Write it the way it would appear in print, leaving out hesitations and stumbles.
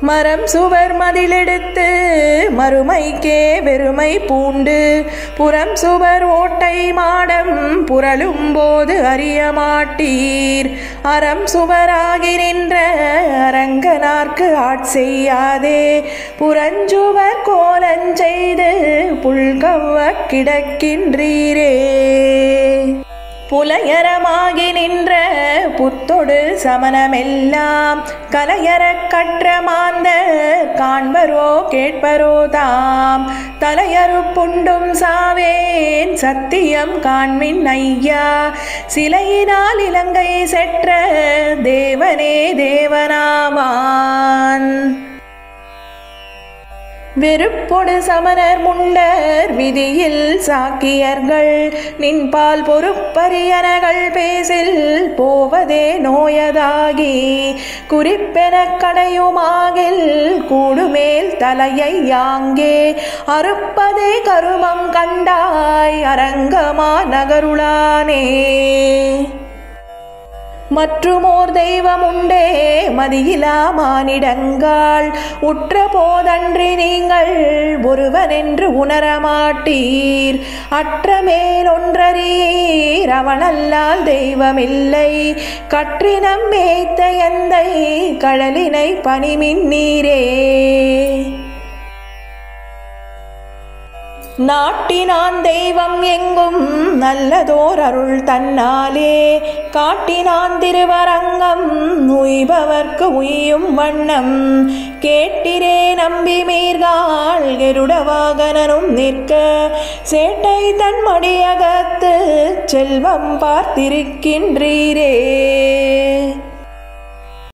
மரம் சுவர் மதிலெடுத்து மறுமைக்கே வெறுமை பூண்டு புறம் சுவர் ஓட்டை மாடம் புரளும் போது அறிய மாட்டீர். அறம் சுவராகி நின்ற அரங்கனார்க்கு ஆட்செய்யாதே புறஞ்சுவர் கோலஞ்செய்து புல்கவ்வ கிடக்கின்றீரே. புலையரமாகி நின்ற புத்தொடு சமணமெல்லாம் கலையறக் கற்ற மாந்த காண்பரோ கேட்பரோ தாம் தலையறு புண்டும் சாவேன் சத்தியம் காண்மின் ஐயா. சிலையினால் இலங்கை செற்ற தேவனே தேவனாவான். வெறுப்பொடு சமணர் முண்டர் விதியில் சாக்கியர்கள் நின்பால் பொறுப்பரியனகள் பேசில் போவதே நோயதாகி குறிப்பென கடையுமாகில் கூடுமேல் தலையை யாங்கே அறுப்பதே கருமம் கண்டாய் அரங்கமா நகருளானே. மற்றுமோர் தெய்வம் உண்டே மதியிலா மானிடங்காள் உற்ற போதன்றி நீங்கள் ஒருவனென்று உணரமாட்டீர். அற்றமேல் ஒன்றறியீர் அவனல்லால் தெய்வமில்லை கற்றினம் மேய்த்த எந்தை கடலினை பனிமின் நீரே. நாட்டினான் தெய்வம் எங்கும் நல்லதோர் அருள் தன்னாலே காட்டினான் திருவரங்கம் உய்பவர்க்கு உய்யும் வண்ணம் கேட்டிரே நம்பி மீர்காள் கெருட வாகனனும் நிற்க சேட்டை தன் மடியகத்து செல்வம் பார்த்திருக்கின்றீரே.